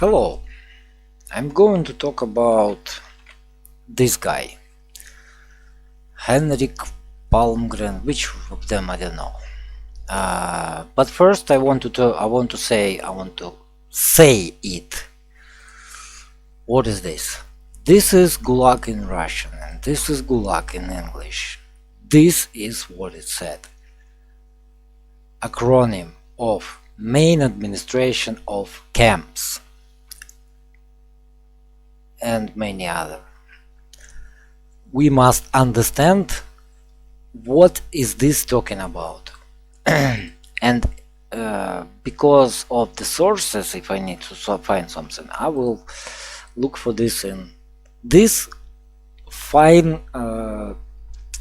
Hello, I'm going to talk about this guy, Henrik Palmgren, which of them I don't know. But first I want to say it. What is this? This is Gulag in Russian and this is Gulag in English. This is what it said. Acronym of Main Administration of Camps and many other. We must understand what is this talking about. And because of the sources, if I need to find something, I will look for this in this fine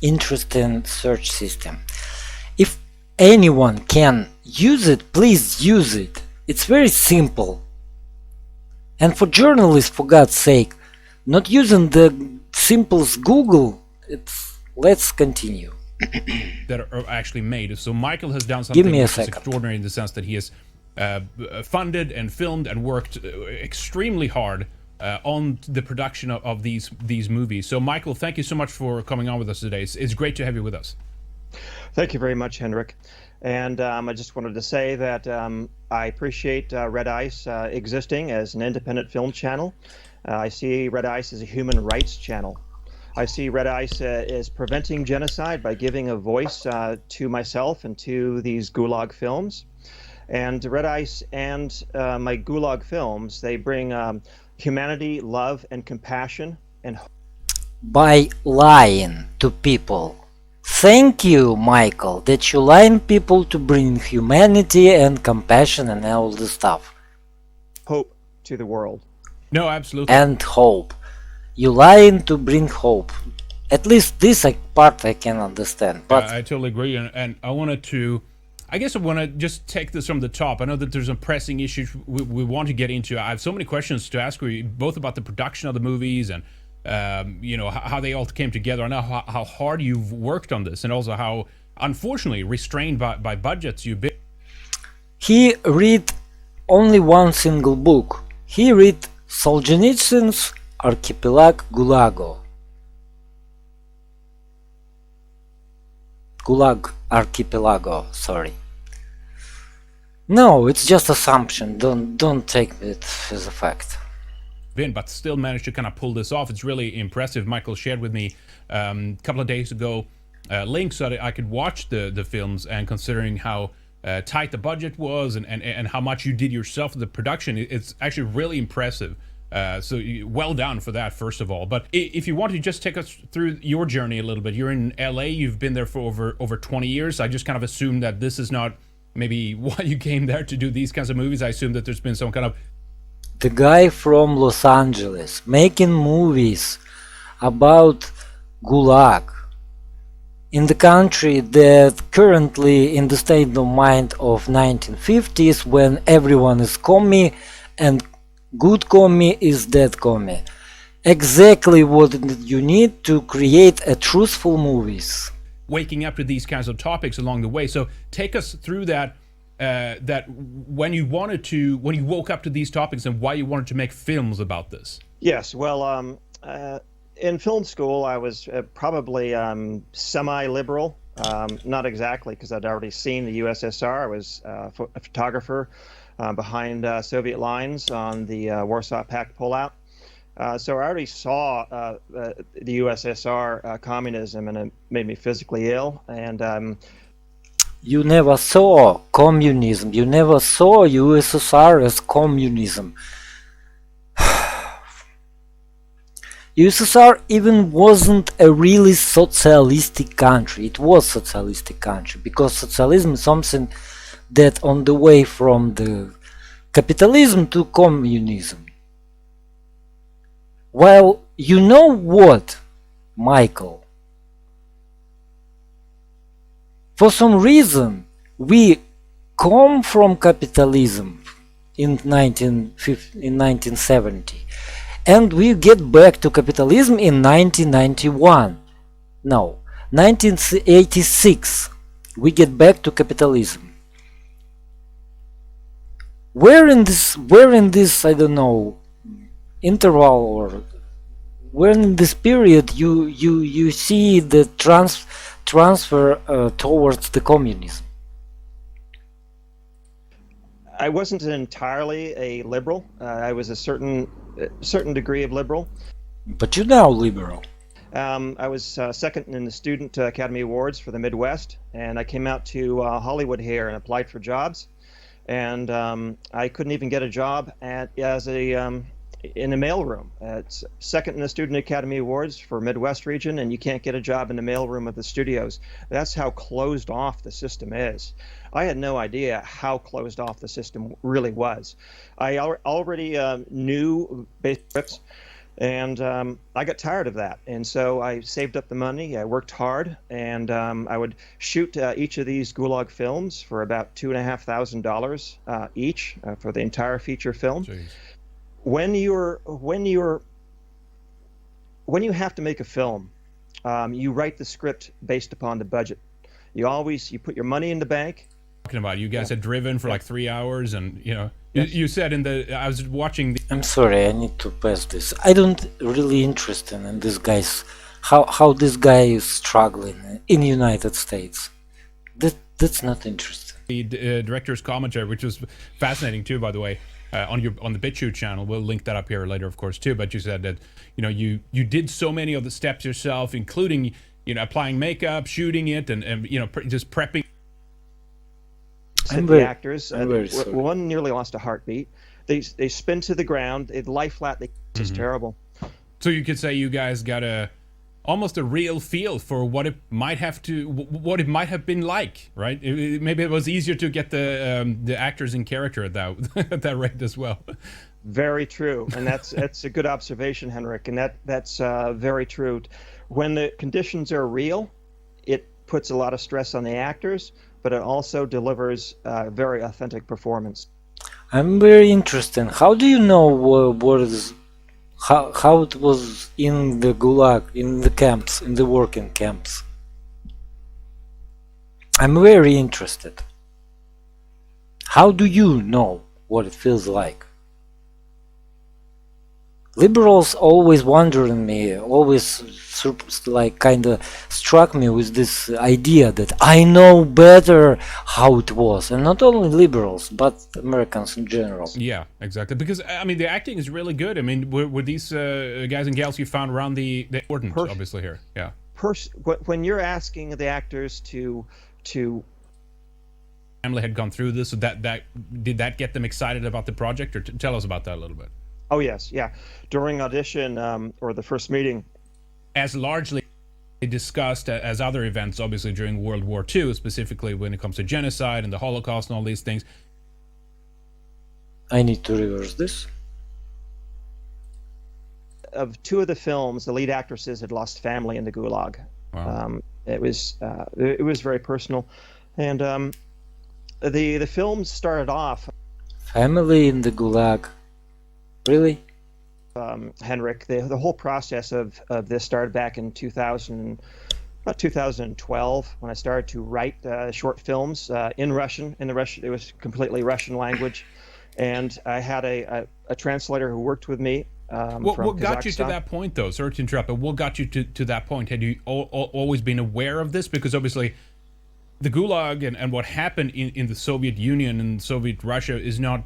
interesting search system. If anyone can use it, please use it. It's very simple. And for journalists, for God's sake, not using the simplest Google, let's continue. That are actually made. So Michael has done something which is extraordinary in the sense that he has funded and filmed and worked extremely hard on the production of these movies. So Michael, thank you so much for coming on with us today. It's great to have you with us. Thank you very much, Henrik. And I just wanted to say that I appreciate Red Ice existing as an independent film channel. I see Red Ice as a human rights channel. I see Red Ice as preventing genocide by giving a voice to myself and to these Gulag films. And Red Ice and my Gulag films, they bring humanity, love, and compassion. And by lying to people. Thank you, Michael, that you line people to bring humanity and compassion and all the stuff. Hope to the world. No, absolutely. And hope. You lying to bring hope. At least this part I can understand. But I totally agree. And I wanted to, I guess I want to just take this from the top. I know that there's some pressing issues we want to get into. I have so many questions to ask you, both about the production of the movies and you know, how they all came together. I know how hard you've worked on this, and also how, unfortunately, restrained by budgets you've been. He read only one single book. He read Solzhenitsyn's Archipelago Gulag Archipelago, sorry. No, it's just assumption. Don't take it as a fact. But still managed to kind of pull this off. It's really impressive. Michael shared with me a couple of days ago links so that I could watch the films, and considering how tight the budget was and how much you did yourself in the production, it's actually really impressive. So well done for that, first of all. But if you want to just take us through your journey a little bit. You're in LA, you've been there for over 20 years. I just kind of assume that this is not maybe why you came there to do these kinds of movies. I assume that there's been some kind of... The guy from Los Angeles making movies about Gulag in the country that currently in the state of mind of 1950s, when everyone is commie and good commie is dead commie. Exactly what you need to create a truthful movies. Waking up to these kinds of topics along the way. So take us through that. That when you woke up to these topics and why you wanted to make films about this. Yes, well, in film school I was probably semi-liberal, not exactly, because I'd already seen the USSR. I was a photographer behind Soviet lines on the Warsaw Pact pullout. So I already saw the USSR communism, and it made me physically ill. And you never saw communism. You never saw USSR as communism. USSR even wasn't a really socialistic country. It was socialistic country because socialism is something that on the way from the capitalism to communism. Well, you know what, Michael? For some reason, we come from capitalism in 1970, and we get back to capitalism in 1991. No, 1986, we get back to capitalism. where in this I don't know interval, or where in this period you see the transfer towards the communism? I wasn't entirely a liberal. I was a certain degree of liberal. But you're now liberal. I was second in the Student Academy Awards for the Midwest, and I came out to Hollywood here and applied for jobs. And I couldn't even get a job in a mailroom. It's second in the Student Academy Awards for Midwest region, and you can't get a job in the mailroom of the studios. That's how closed off the system is. I had no idea how closed off the system really was. I already knew basic scripts, and I got tired of that. And so I saved up the money, I worked hard, and I would shoot each of these Gulag films for about $2,500 each for the entire feature film. Jeez. When you have to make a film, you write the script based upon the budget. You put your money in the bank. Talking about, you guys had driven for like 3 hours, and you said I was watching I'm sorry, I need to pass this. I don't really interested in this guy's how this guy is struggling in United States. That's not interesting. the director's commentary, which was fascinating too, by the way, on the BitChute channel. We'll link that up here later, of course, too. But you said that you did so many of the steps yourself, including applying makeup, shooting it, and just prepping. The actors, one nearly lost a heartbeat. They spin to the ground. They lie flat. It's just terrible. So you could say you guys got almost a real feel for what it might have been like, right? Maybe it was easier to get the actors in character at that rate as well. Very true, and that's a good observation, Henrik, and that's very true. When the conditions are real, it puts a lot of stress on the actors, but it also delivers a very authentic performance. I'm very interested. How do you know how it was in the Gulag, in the camps, in the working camps? I'm very interested. How do you know what it feels like? Liberals always wondering me, always kind of struck me with this idea that I know better how it was, and not only liberals but Americans in general. Yeah, exactly. Because I mean, the acting is really good. I mean, were these guys and gals you found around the important, obviously here, yeah. When you're asking the actors to family had gone through this, so did that get them excited about the project, or tell us about that a little bit? Oh yes, yeah. During audition or the first meeting, as largely discussed as other events, obviously during World War II, specifically when it comes to genocide and the Holocaust and all these things. I need to reverse this. Of two of the films, the lead actresses had lost family in the Gulag. Wow. It was very personal, and the films started off. Family in the Gulag. Really? Henrik, the whole process of this started back in 2012 when I started to write short films in Russian. It was completely Russian language, and I had a translator who worked with me. What got you to that point, though? Sorry to interrupt, but what got you to that point? Had you always been aware of this? Because obviously, the Gulag and what happened in the Soviet Union and Soviet Russia is not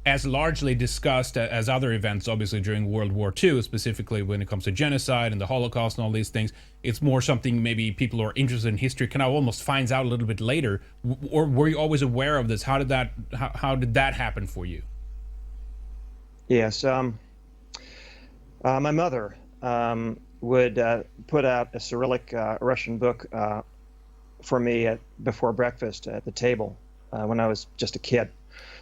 as largely discussed as other events, obviously, during World War II, specifically when it comes to genocide and the Holocaust and all these things. It's more something maybe people who are interested in history kind of almost finds out a little bit later. Or were you always aware of this? How did that happen for you? Yes. My mother would put out a Cyrillic Russian book for me before breakfast at the table when I was just a kid.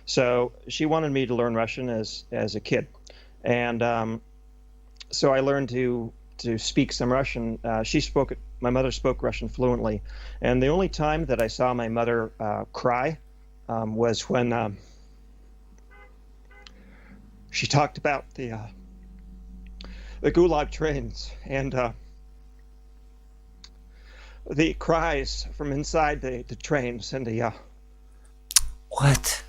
So she wanted me to learn Russian as a kid, and so I learned to speak some Russian. My mother spoke Russian fluently, and the only time that I saw my mother cry was when she talked about the Gulag trains and the cries from inside the trains and the What?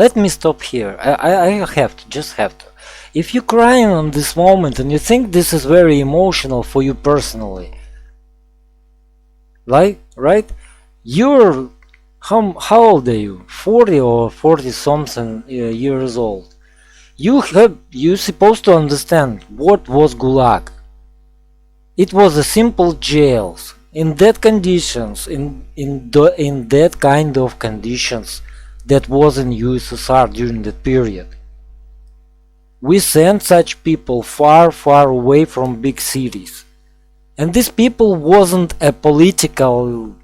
let me stop here. I have to, just have to. If you're crying on this moment and you think this is very emotional for you personally, like, right? You're, how old are you? 40 or 40 something years old. You're supposed to understand what was Gulag. It was a simple jails. In that conditions, in that kind of conditions that was in USSR during that period. We sent such people far, far away from big cities. And these people wasn't a political,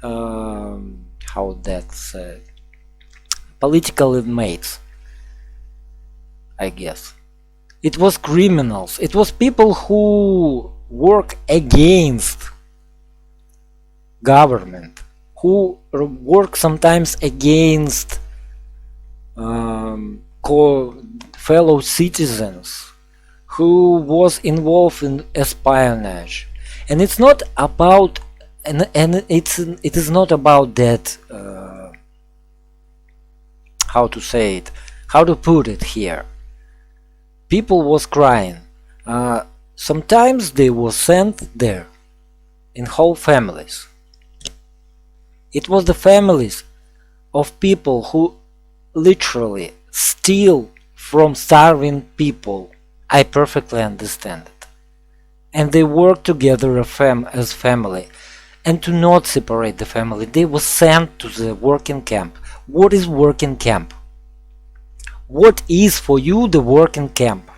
how that's political inmates, I guess. It was criminals. It was people who work against government, who work sometimes against fellow citizens, who was involved in espionage. And it's not about, and it is not about that, how to say it, how to put it here. People was crying. Sometimes they were sent there in whole families. It was the families of people who literally steal from starving people. I perfectly understand it. And they work together as family. And to not separate the family, they were sent to the working camp. What is working camp? What is for you the working camp?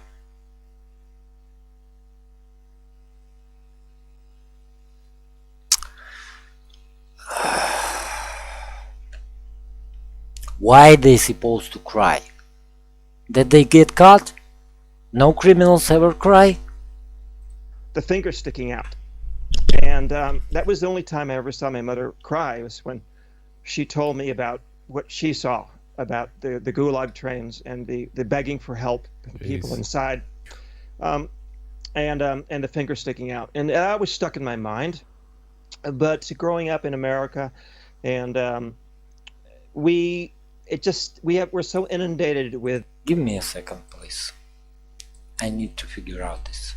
Why they supposed to cry? That they get caught? No criminals ever cry? The finger sticking out. And that was the only time I ever saw my mother cry, was when she told me about what she saw, about the Gulag trains and the begging for help from people inside, and the finger sticking out. And that was stuck in my mind. But growing up in America, and we're so inundated with. Give me a second, please. I need to figure out this.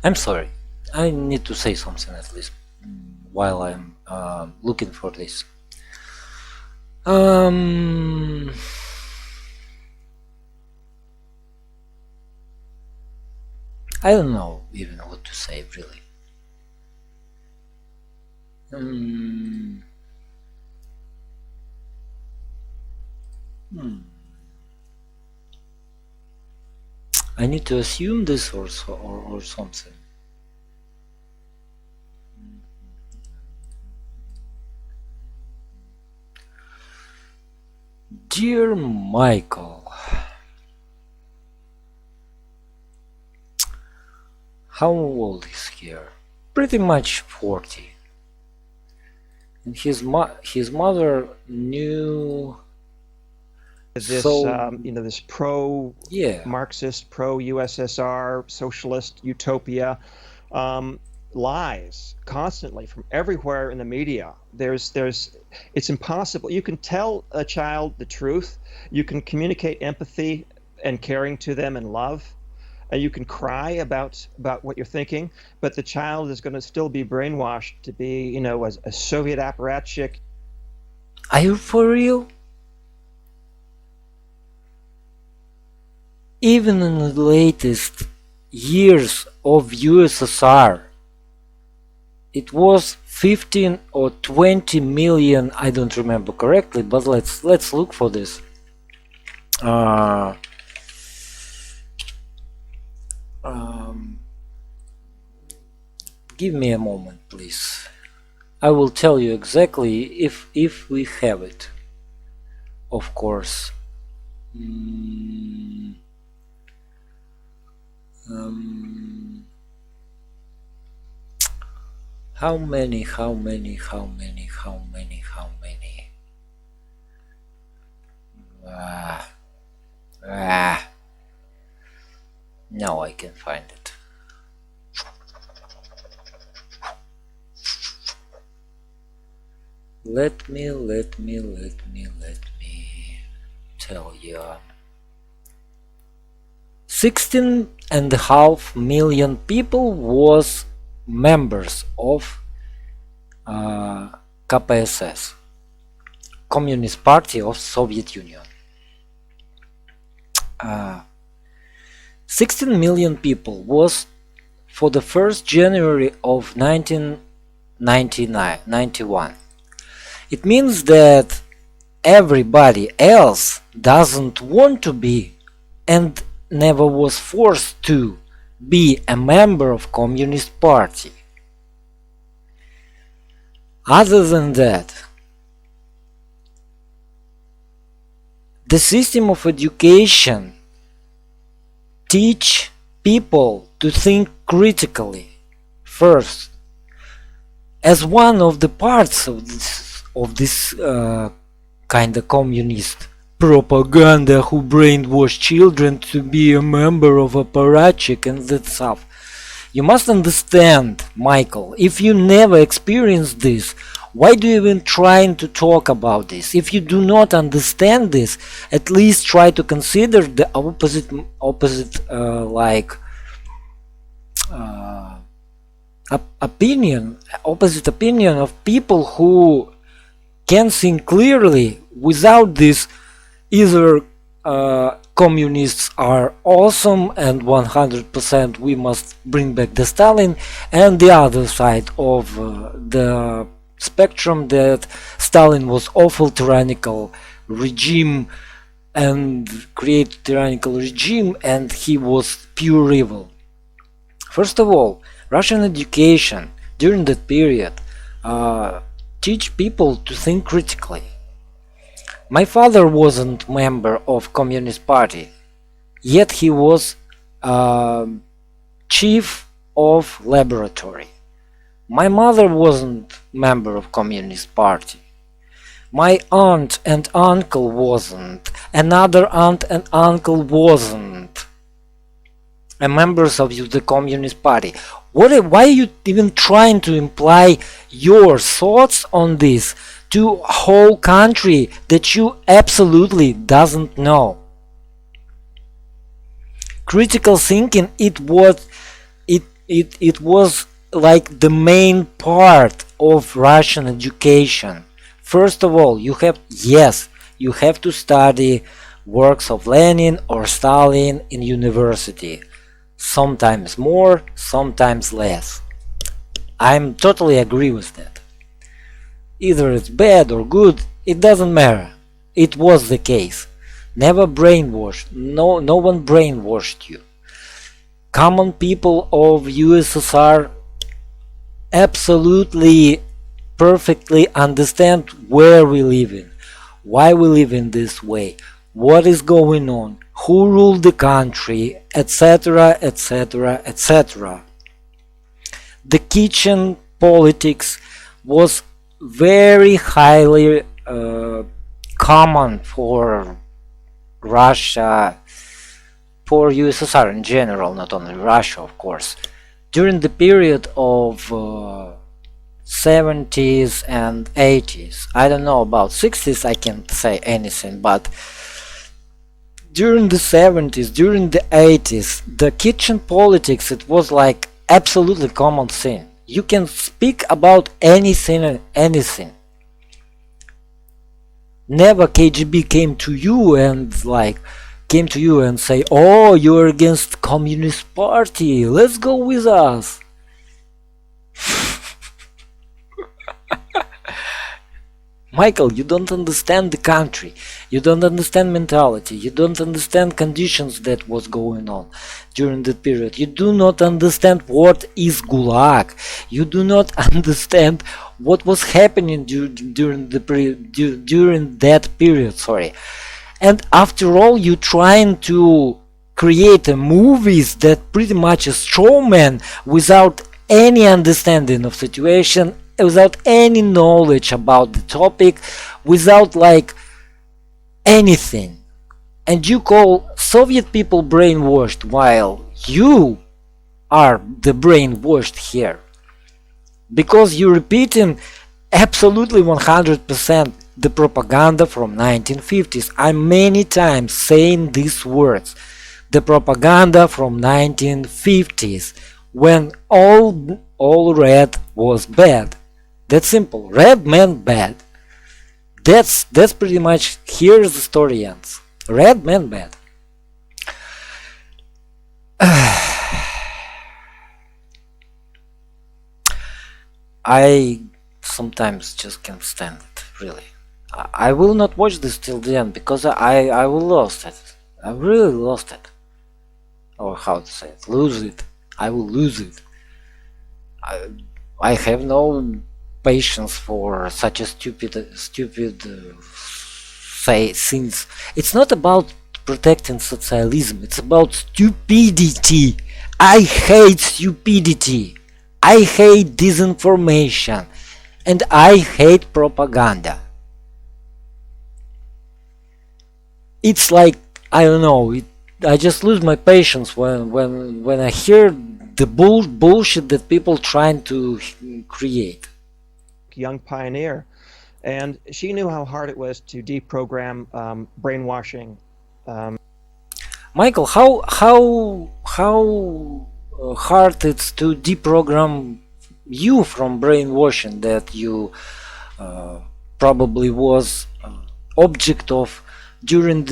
I'm sorry. I need to say something at least while I'm looking for this. I don't know even what to say, really. I need to assume this or something. Dear Michael, how old is he? Pretty much 40. And his mother knew This, so, this pro-Marxist, pro-USSR, socialist utopia, lies constantly from everywhere in the media. It's impossible. You can tell a child the truth. You can communicate empathy and caring to them and love. And you can cry about what you're thinking, but the child is going to still be brainwashed to be, a Soviet apparatchik. Are you for real? Even in the latest years of USSR, it was 15 or 20 million, I don't remember correctly, but let's look for this. Give me a moment, please. I will tell you exactly if we have it. Of course. How many? How many? How many? How many? How many? Now I can find it. Let me tell you. 16.5 million people was members of KPSS, Communist Party of Soviet Union. 16 million people was for the 1st January of 1991. It means that everybody else doesn't want to be and never was forced to be a member of Communist Party. Other than that, the system of education teach people to think critically first, as one of the parts of this kind of communist propaganda who brainwash children to be a member of apparatchik and that stuff. You must understand, Michael, if you never experienced this, why do you even try to talk about this? If you do not understand this, at least try to consider the opposite opinion of people who can think clearly without this. Either communists are awesome and 100% we must bring back the Stalin, and the other side of the spectrum that Stalin was awful tyrannical regime and create tyrannical regime and he was pure evil. First of all, Russian education during that period teach people to think critically. My father wasn't member of Communist Party, yet he was chief of laboratory. My mother wasn't member of Communist Party. My aunt and uncle wasn't. Another aunt and uncle wasn't members of the Communist Party. Why are you even trying to imply your thoughts on this to a whole country that you absolutely doesn't know? Critical thinking, it was like the main part of Russian education. First of all, you have to study works of Lenin or Stalin in university. Sometimes more, sometimes less. I'm totally agree with that. Either it's bad or good, it doesn't matter. It was the case. Never brainwashed. No one brainwashed you. Common people of USSR absolutely perfectly understand where we live in, why we live in this way, what is going on, who ruled the country, etc., etc., etc. The kitchen politics was very highly common for Russia, for USSR in general, not only Russia, of course. During the period of 70s and 80s, I don't know about 60s, I can't say anything, but during the 70s, during the 80s, the kitchen politics, it was like absolutely common thing. You can speak about anything and anything. Never KGB came to you and say, oh, you're against Communist Party, let's go with us. Michael, you don't understand the country, you don't understand mentality, you don't understand conditions that was going on during that period. You do not understand what is Gulag. You do not understand what was happening during that period. Sorry. And after all, you trying to create movies that pretty much a straw man without any understanding of situation, without any knowledge about the topic, without like anything. And you call Soviet people brainwashed while you are the brainwashed here. Because you're repeating absolutely 100% the propaganda from 1950s. I'm many times saying these words. The propaganda from 1950s, when all red was bad. That's simple. Red meant bad. That's pretty much, here's the story ends. Red meant bad. I sometimes just can't stand it, really. I will not watch this till the end because I will lost it. I really lost it. Or how to say it, lose it. I will lose it. I have no patience for such a stupid say things. It's not about protecting socialism, it's about stupidity. I hate stupidity. I hate disinformation. And I hate propaganda. It's like, I don't know, I just lose my patience when I hear the bullshit that people trying to create. Young pioneer, and she knew how hard it was to deprogram brainwashing. Michael, how hard it's to deprogram you from brainwashing that you probably was object of during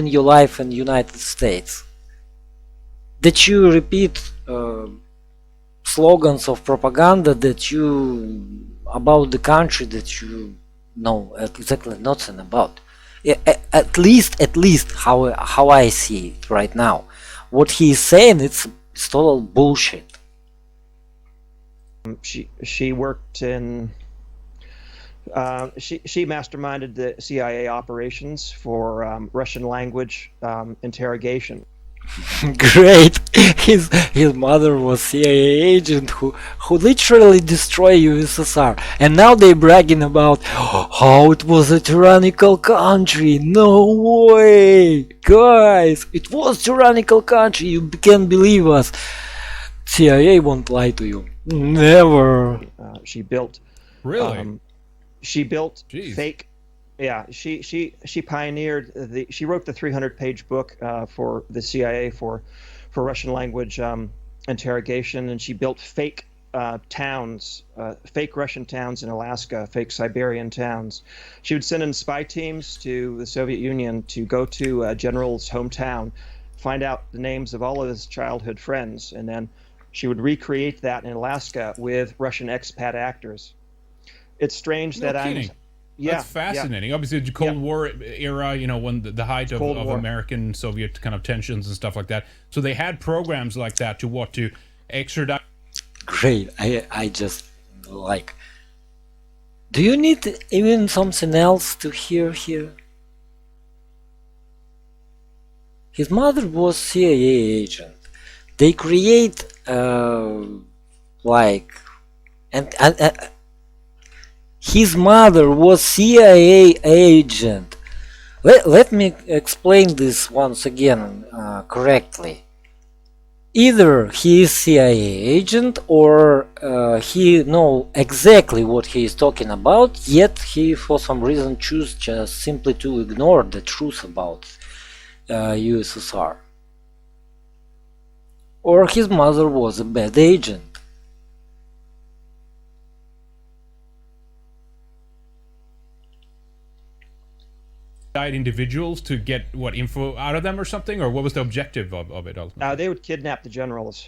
your life in the United States, that you repeat slogans of propaganda that you about the country that you know exactly nothing about. At least how I see it right now. What he is saying, it's total bullshit. She worked in. She masterminded the CIA operations for Russian language interrogation. Great. His mother was CIA agent who literally destroyed USSR, and now they're bragging about how it was a tyrannical country. No way, guys! It was tyrannical country. You can't believe us. CIA won't lie to you. Never. She built. Really? She built Jeez. fake. Yeah, she pioneered the. She wrote the 300-page book for the CIA for Russian language interrogation, and she built fake towns, fake Russian towns in Alaska, fake Siberian towns. She would send in spy teams to the Soviet Union to go to a general's hometown, find out the names of all of his childhood friends, and then she would recreate that in Alaska with Russian expat actors. It's strange that kidding. That's fascinating. Yeah. Obviously, the Cold War era, you know, when the height of American-Soviet kind of tensions and stuff like that. So they had programs like that to extradite. Great. I just like. Do you need even something else to hear here? His mother was CIA agent. They create his mother was CIA agent. Let me explain this once again correctly. Either he is CIA agent or he knows exactly what he is talking about, yet he for some reason choose just simply to ignore the truth about USSR. Or his mother was a bad agent. Individuals to get what info out of them or something, or what was the objective of it ultimately? They would kidnap the generals.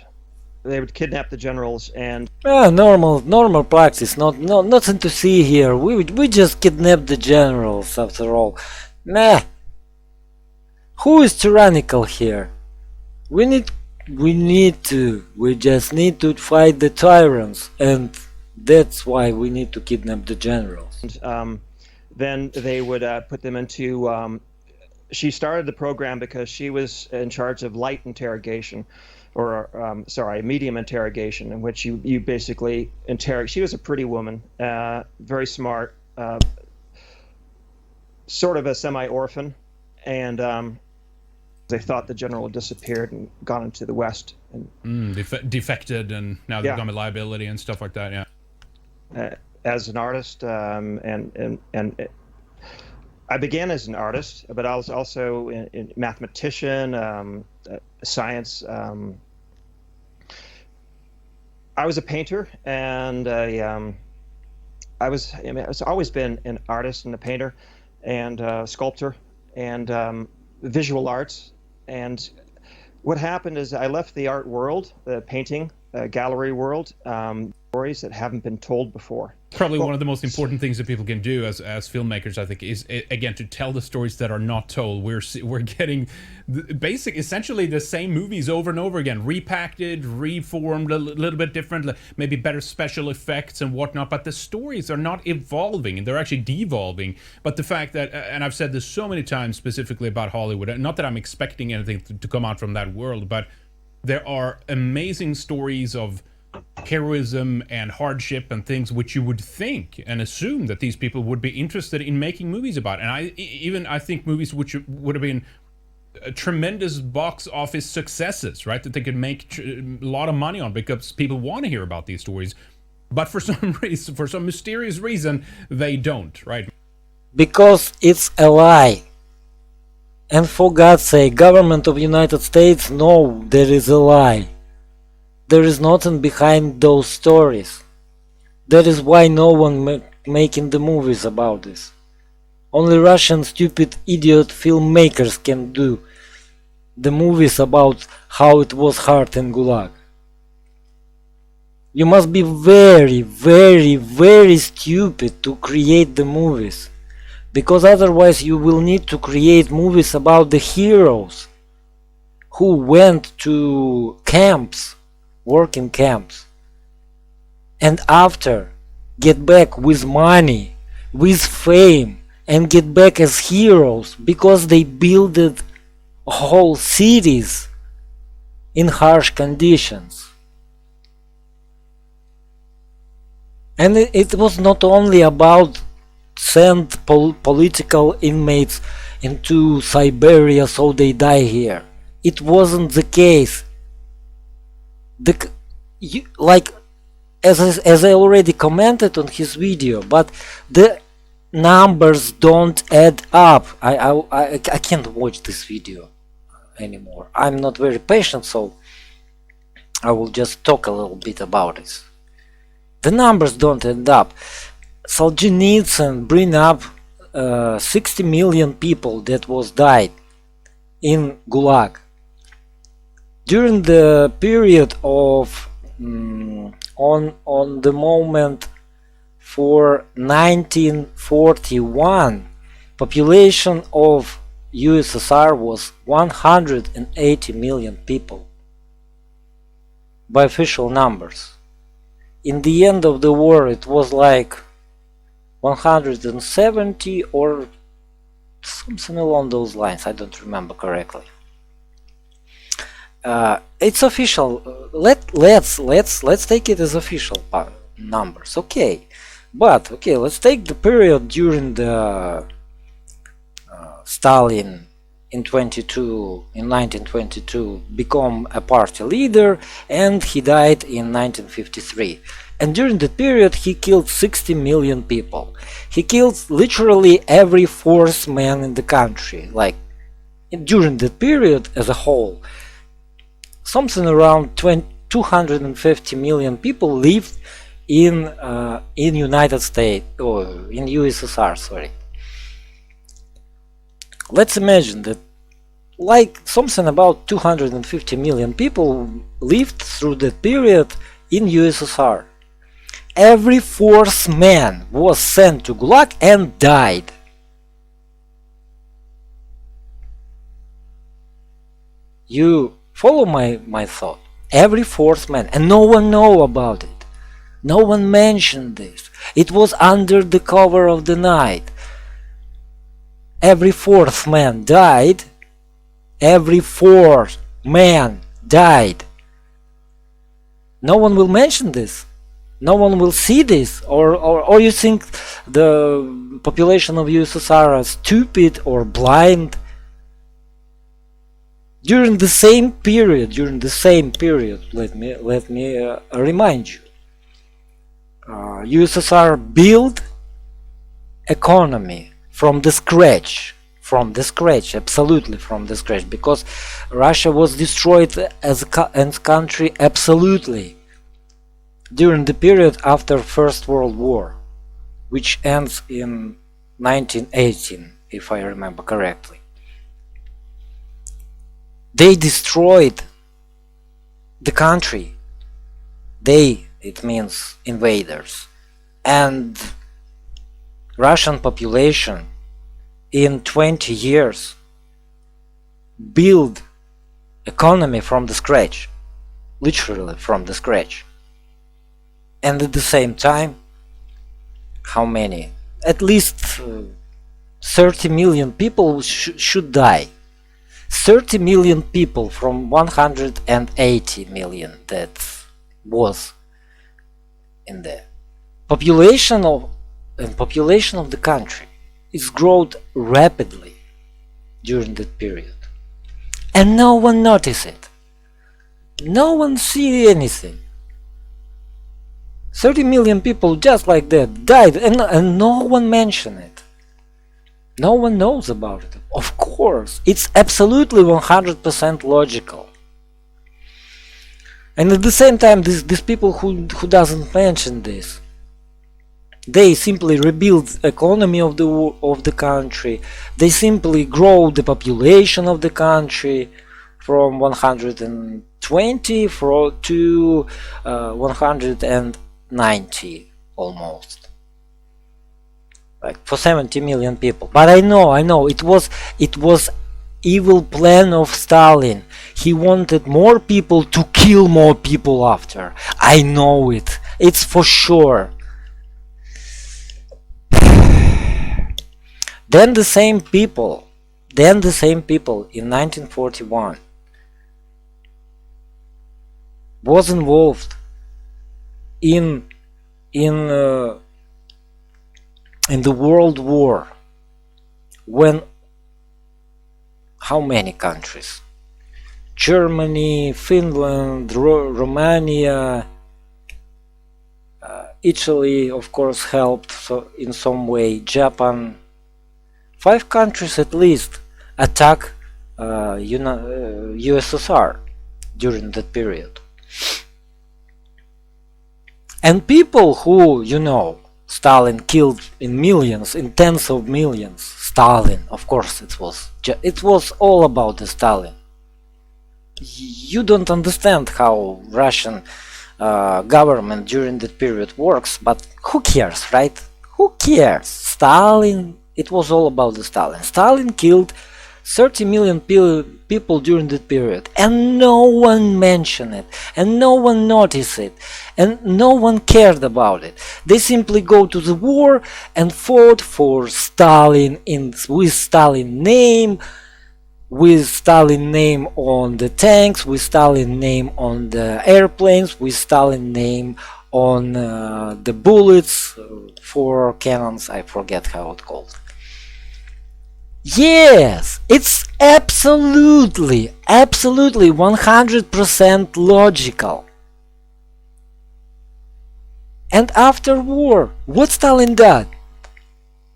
They would kidnap the generals and normal practice. Nothing to see here. We just kidnap the generals after all. Nah. Who is tyrannical here? We just need to fight the tyrants, and that's why we need to kidnap the generals. Then they would put them into. She started the program because she was in charge of light interrogation. or sorry, medium interrogation, in which you basically interrogate. She was a pretty woman, very smart, sort of a semi-orphan, and they thought the general had disappeared and gone into the West and defected, and now they've become a liability and stuff like that. Yeah. As an artist, and I began as an artist, but I was also a mathematician, science. I was a painter, and it's always been an artist and a painter, and sculptor, and visual arts. And what happened is I left the art world, the painting, gallery world, stories that haven't been told before. Probably one of the most important things that people can do as filmmakers, I think, is again to tell the stories that are not told. We're getting essentially the same movies over and over again, repackaged, reformed, a little bit different, maybe better special effects and whatnot. But the stories are not evolving; they're actually devolving. But the fact that, and I've said this so many times, specifically about Hollywood, not that I'm expecting anything to come out from that world, but there are amazing stories of heroism and hardship and things which you would think and assume that these people would be interested in making movies about. And I think movies which would have been tremendous box office successes, right, that they could make a lot of money on because people want to hear about these stories, but for some reason, for some mysterious reason, they don't, right? Because it's a lie. And for God's sake, government of United States, no, there is a lie. There is nothing behind those stories. That is why no one making the movies about this. Only Russian stupid idiot filmmakers can do the movies about how it was hard in Gulag. You must be very, very, very stupid to create the movies. Because otherwise you will need to create movies about the heroes who went to camps, working camps, and after get back with money, with fame, and get back as heroes because they built whole cities in harsh conditions. And it was not only about send political inmates into Siberia so they die here. It wasn't the case. Like as I already commented on his video, but the numbers don't add up. I can't watch this video anymore. I'm not very patient, so I will just talk a little bit about this. The numbers don't add up. Solzhenitsyn bring up 60 million people that was died in Gulag during the period of on the moment for 1941. Population of USSR was 180 million people by official numbers. In the end of the war it was like 170 or something along those lines. I don't remember correctly. It's official. Let's take it as official numbers. Okay, but okay, let's take the period during the Stalin in 1922 become a party leader, and he died in 1953. And during that period he killed 60 million people. He killed literally every fourth man in the country. Like during that period as a whole, something around 250 million people lived in United States or in USSR. Sorry. Let's imagine that like something about 250 million people lived through that period in USSR. Every fourth man was sent to Gulag and died. You follow my thought? Every fourth man, and no one know about it. No one mentioned this. It was under the cover of the night. Every fourth man died. Every fourth man died No one will mention this. No one will see this. Or you think the population of USSR are stupid or blind? During the same period, let me remind you, USSR built economy from the scratch, absolutely from the scratch, because Russia was destroyed as a country absolutely during the period after First World War, which ends in 1918, if I remember correctly. They destroyed the country. It means invaders. And Russian population in 20 years build economy from the scratch, literally from the scratch. And at the same time, how many? At least 30 million people should die. 30 million people from 180 million that was in the population of the country is growing rapidly during that period, and no one noticed it. No one see anything. 30 million people just like that died, and no one mentioned it. No one knows about it. Of course, it's absolutely 100% logical. And at the same time, these people who doesn't mention this, they simply rebuild economy of the country. They simply grow the population of the country from 120 to 190 almost. Like for 70 million people. But I know it was evil plan of Stalin. He wanted more people to kill more people after. I know it. It's for sure. Then the same people in 1941 was involved in the World War, when how many countries? Germany, Finland, Romania, Italy, of course, helped in some way, Japan. 5 countries at least attack USSR during that period. And people who, Stalin killed in millions, in tens of millions. Stalin, of course, it was all about the Stalin. You don't understand how Russian government during that period works, but who cares, right? Who cares? Stalin, it was all about the Stalin. Stalin killed 30 million people during that period, and no one mentioned it, and no one noticed it, and no one cared about it. They simply go to the war and fought for Stalin with Stalin name, on the tanks, with Stalin name on the airplanes, with Stalin name on the bullets for cannons. I forget how it's called. Yes, it's absolutely 100% logical. And after war, what Stalin did?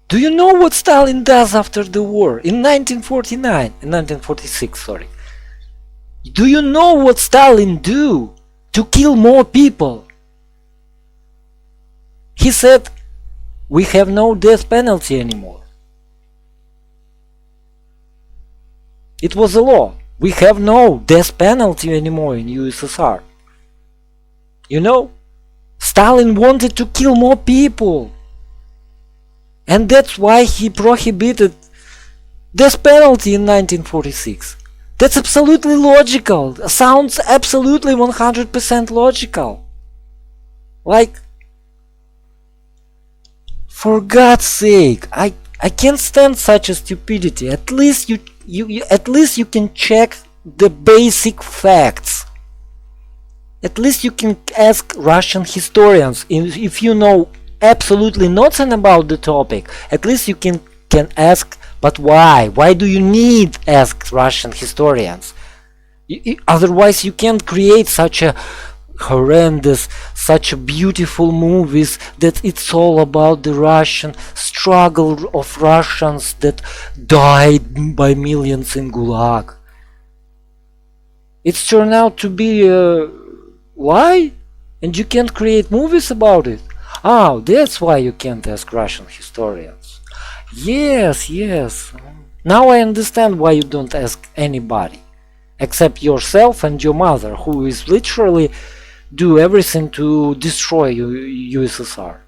Do you know what Stalin does after the war? In 1946, sorry. Do you know what Stalin do to kill more people? He said, we have no death penalty anymore. It was a law. We have no death penalty anymore in USSR. Stalin wanted to kill more people. And that's why he prohibited death penalty in 1946. That's absolutely logical. Sounds absolutely 100% logical. Like, for God's sake, I can't stand such a stupidity. At least you can check the basic facts. At least you can ask Russian historians. If you know absolutely nothing about the topic, at least you can ask, but why? Why do you need ask Russian historians? Otherwise you can't create such a horrendous, such a beautiful movies that it's all about the Russian struggle of Russians that died by millions in Gulag. It's turned out to be a lie, and you can't create movies about it. Oh, that's why you can't ask Russian historians. Yes, yes. Now I understand why you don't ask anybody, except yourself and your mother, who is literally do everything to destroy USSR.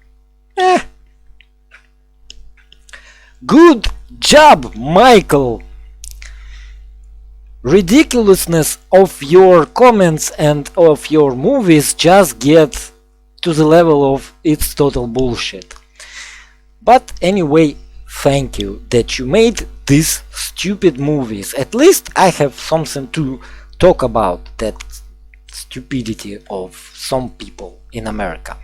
Good job, Michael! Ridiculousness of your comments and of your movies just get to the level of it's total bullshit. But anyway, thank you that you made these stupid movies. At least I have something to talk about, that stupidity of some people in America.